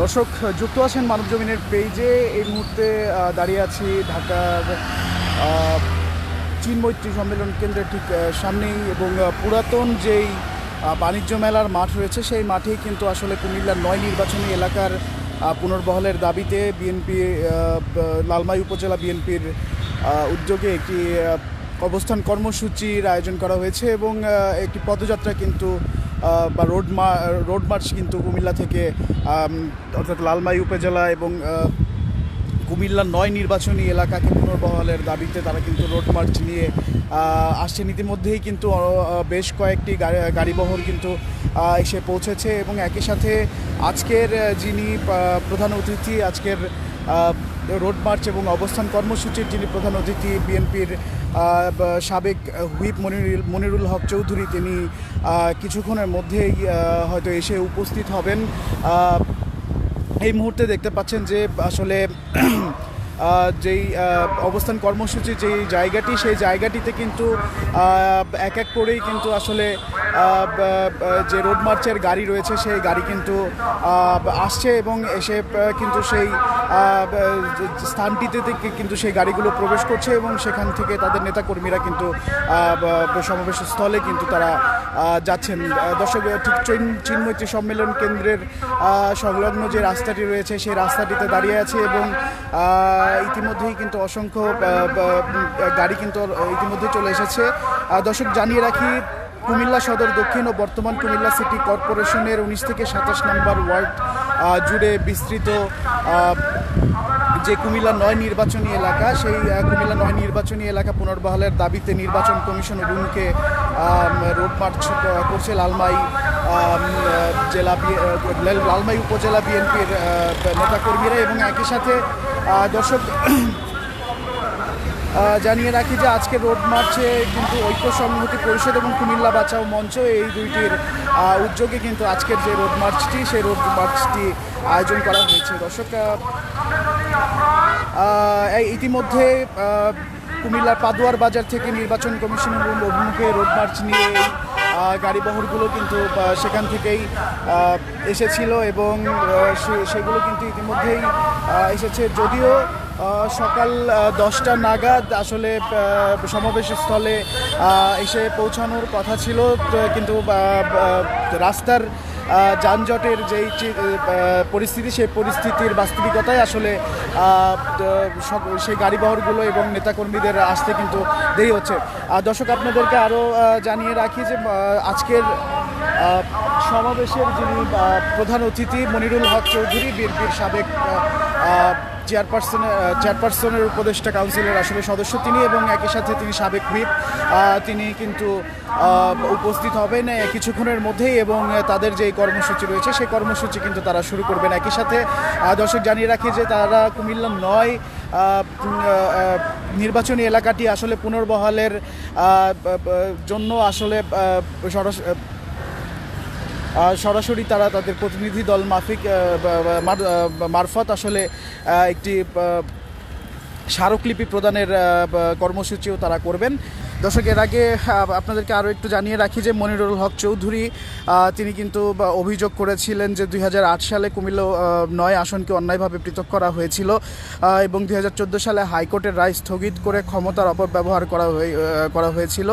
দর্শক যুক্ত আছেন মানবজমিনের পেজে। এই মুহূর্তে দাঁড়িয়ে আছি ঢাকার চীন মৈত্রী সম্মেলন কেন্দ্রের ঠিক সামনেই, এবং পুরাতন যেই বাণিজ্য মেলার মাঠ রয়েছে সেই মাঠেই কিন্তু আসলে কুমিল্লার ৯ নির্বাচনী এলাকার পুনর্বহালের দাবিতে বিএনপি লালমাই উপজেলা বিএনপির উদ্যোগে একটি অবস্থান কর্মসূচির আয়োজন করা হয়েছে, এবং একটি পদযাত্রা কিন্তু বা রোড মার্চ কিন্তু কুমিল্লা থেকে অর্থাৎ লালমাই উপজেলা এবং কুমিল্লার ৯ নির্বাচনী এলাকাকে পুনর্বহালের দাবিতে তারা কিন্তু রোড মার্চ নিয়ে আসছেন। ইতিমধ্যেই কিন্তু বেশ কয়েকটি গাড়িবহর কিন্তু এসে পৌঁছেছে, এবং একই সাথে আজকের যিনি প্রধান অতিথি, আজকের রোড মার্চ এবং অবস্থান কর্মসূচির যিনি প্রধান অতিথি বিএনপির সাবেক হুইপ মনিরুল হক চৌধুরী, তিনি কিছুক্ষণের মধ্যেই হয়তো এসে উপস্থিত হবেন। এই মুহূর্তে দেখতে পাচ্ছেন যে আসলে যেই অবস্থান কর্মসূচির যেই জায়গাটি, সেই জায়গাটিতে কিন্তু এক এক করেই কিন্তু আসলে যে রোড মার্চের গাড়ি রয়েছে সেই গাড়ি কিন্তু আসছে, এবং এসে কিন্তু সেই স্থানটিতে কিন্তু সেই গাড়িগুলো প্রবেশ করছে, এবং সেখান থেকে তাদের নেতাকর্মীরা কিন্তু সমাবেশ স্থলে কিন্তু তারা যাচ্ছেন। দর্শক, ঠিক চীন মৈত্রী সম্মেলন কেন্দ্রের সংলগ্ন যে রাস্তাটি রয়েছে সেই রাস্তাটিতে দাঁড়িয়ে আছে, এবং ইতিমধ্যেই কিন্তু অসংখ্য গাড়ি কিন্তু ইতিমধ্যে চলে এসেছে। দর্শক, জানিয়ে রাখি, কুমিল্লা সদর দক্ষিণ ও বর্তমান কুমিল্লা সিটি কর্পোরেশনের 19 থেকে 27 নম্বর ওয়ার্ড জুড়ে বিস্তৃত যে কুমিল্লা ৯ নির্বাচনী এলাকা, সেই কুমিল্লা ৯ নির্বাচনী এলাকা পুনর্বহালের দাবিতে নির্বাচন কমিশন অভিমুখে রোড মার্চ করছে লালমাই লালমাই উপজেলা বিএনপির নেতাকর্মীরা। এবং একই সাথে দর্শক, জানিয়ে রাখি যে আজকে রোড মার্চে কিন্তু ঐক্য সংহতি পরিষদ এবং কুমিল্লা বাঁচাও মঞ্চ, এই দুইটির উদ্যোগে কিন্তু আজকের যে রোড মার্চটি, সেই রোড মার্চটি আয়োজন করা হয়েছে। দর্শক, ইতিমধ্যে কুমিল্লার পাদুয়ার বাজার থেকে নির্বাচন কমিশনের অভিমুখে রোড মার্চ নিয়ে গাড়িবহরগুলো কিন্তু সেখান থেকেই এসেছিল, এবং সেগুলো কিন্তু ইতিমধ্যেই এসেছে। যদিও সকাল 10টা নাগাদ আসলে সমাবেশ স্থলে এসে পৌঁছানোর কথা ছিল, কিন্তু রাস্তার যানজটের যেই পরিস্থিতি, সেই পরিস্থিতির বাস্তবিকতায় আসলে সেই গাড়িবহরগুলো এবং নেতাকর্মীদের আসতে কিন্তু দেরি হচ্ছে। দর্শক, আপনাদেরকে আরও জানিয়ে রাখি যে আজকের সমাবেশের যিনি প্রধান অতিথি মনিরুল হক চৌধুরী, বিএনপির সাবেক চেয়ারপারসনের উপদেষ্টা কাউন্সিলের আসলে সদস্য তিনি, এবং একই সাথে তিনি সাবেক হুইপ, তিনি কিন্তু উপস্থিত হবেন কিছুক্ষণের মধ্যেই, এবং তাদের যে কর্মসূচি রয়েছে সেই কর্মসূচি কিন্তু তারা শুরু করবেন। একই সাথে দর্শক, জানিয়ে রাখি যে তারা কুমিল্লা ৯ নির্বাচনী এলাকাটি আসলে পুনর্বহালের জন্য আসলে সরাসরি তারা তাদের প্রতিনিধি দল মারফত আসলে একটি স্মারকলিপি প্রদানের কর্মসূচিও তারা করবেন। দর্শক, এর আগে আপনাদেরকে আরও একটু জানিয়ে রাখি যে মনিরুল হক চৌধুরী তিনি কিন্তু অভিযোগ করেছিলেন যে 2008 সালে কুমিল্লা ৯ আসনকে অন্যায়ভাবে পৃথক করা হয়েছিল, এবং 2014 সালে হাইকোর্টের রায় স্থগিত করে ক্ষমতার অপব্যবহার করা হয়েছিল।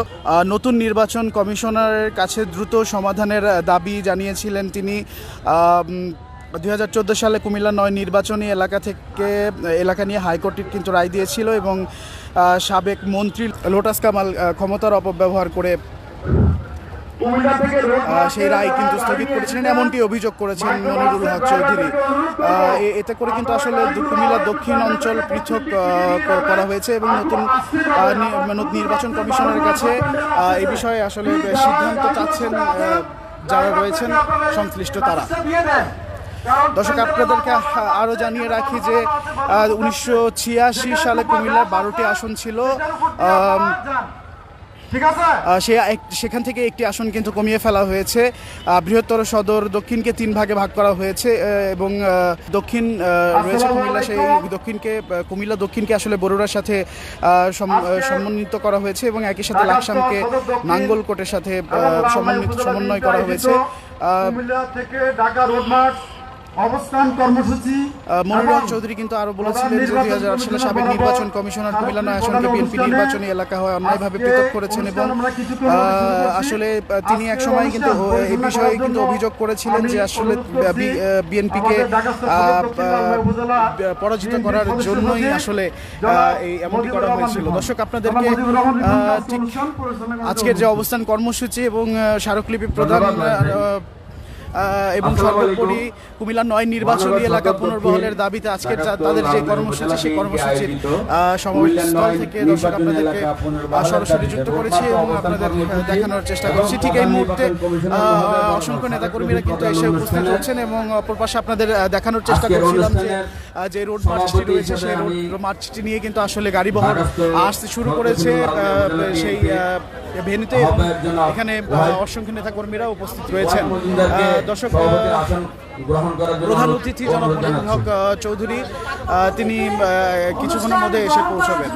নতুন নির্বাচন কমিশনারের কাছে দ্রুত সমাধানের দাবি জানিয়েছিলেন তিনি। 2014 সালে কুমিল্লা ৯ নির্বাচনী এলাকা নিয়ে হাইকোর্ট কিন্তু রায় দিয়েছিল, এবং সাবেক মন্ত্রী লোটাস কামাল ক্ষমতার অপব্যবহার করে সেই রায় কিন্তু স্থগিত করেছিলেন, এমনটি অভিযোগ করেছেন মনিরুল হক চৌধুরী। এতে করে কিন্তু আসলে কুমিল্লা দক্ষিণ অঞ্চল পৃথক করা হয়েছে, এবং নতুন নির্বাচন কমিশনের কাছে এই বিষয়ে আসলে সিদ্ধান্ত চাচ্ছেন যারা রয়েছেন সংশ্লিষ্ট তারা। দর্শক, আপনাদেরকে আরও জানিয়ে রাখি যে 1986 সালে কুমিল্লার 12টি আসন ছিল, সেখান থেকে একটি আসন কিন্তু কমিয়ে ফেলা হয়েছে। বৃহত্তর সদর দক্ষিণকে 3 ভাগে ভাগ করা হয়েছে, এবং দক্ষিণ রয়েছে কুমিল্লা, সেই কুমিল্লা দক্ষিণকে আসলে বরুড়ার সাথে সমন্বিত করা হয়েছে, এবং একই সাথে লাকসামকে নাঙ্গলকোটের সাথে সমন্বয় করা হয়েছে। কুমিল্লা থেকে ঢাকা রোড মার্চ অবস্থান কর্মসূচি মনিরুল হক চৌধুরী কিন্তু আরো বলেছিলেন যে 2008 সালে সাবেক নির্বাচন কমিশনার কুমিল্লা নয় আসনকে বিএনপি নির্বাচনী এলাকা হয় অন্যায়ভাবে পৃথক করেছেন এবং আসলে তিনি এক সময় কিন্তু এই বিষয়ে কিন্তু অভিযোগ করেছিলেন যে আসলে বিএনপিকে পরাজিত করার জন্যই আসলে এই এমনটি করা হয়েছিল। দর্শক আপনাদেরকে ঠিক আজকের যে অবস্থান কর্মসূচি এবং স্মারকলিপি প্রদান এবং সর্বোপরি কুমিল্লা 9 নির্বাচনী এলাকা পুনর্বহলের দাবিতে আজকের তাদের যে কর্মসূচি সেই কর্মসূচির সমাবেশস্থল থেকে দর্শক আপনাদেরকে সরাসরি যুক্ত করেছি এবং আপনাদের দেখানোর চেষ্টা করছি। ঠিক এই মুহূর্তে অসংখ্য নেতাকর্মীরা কিন্তু এসে উপস্থিত হচ্ছেন এবং অপর পাশে আপনাদের দেখানোর চেষ্টা করছিলাম যে রোড মার্চটি রয়েছে সেই রোড মার্চটি নিয়ে কিন্তু আসলে গাড়িবহর আসতে শুরু করেছে সেই ভেন্যুতে এবং এখানে অসংখ্য নেতাকর্মীরা উপস্থিত রয়েছেন। দর্শক প্রধান অতিথি জনাব মনিরুল হক চৌধুরী তিনি কিছুক্ষণের মধ্যে এসে পৌঁছবেন।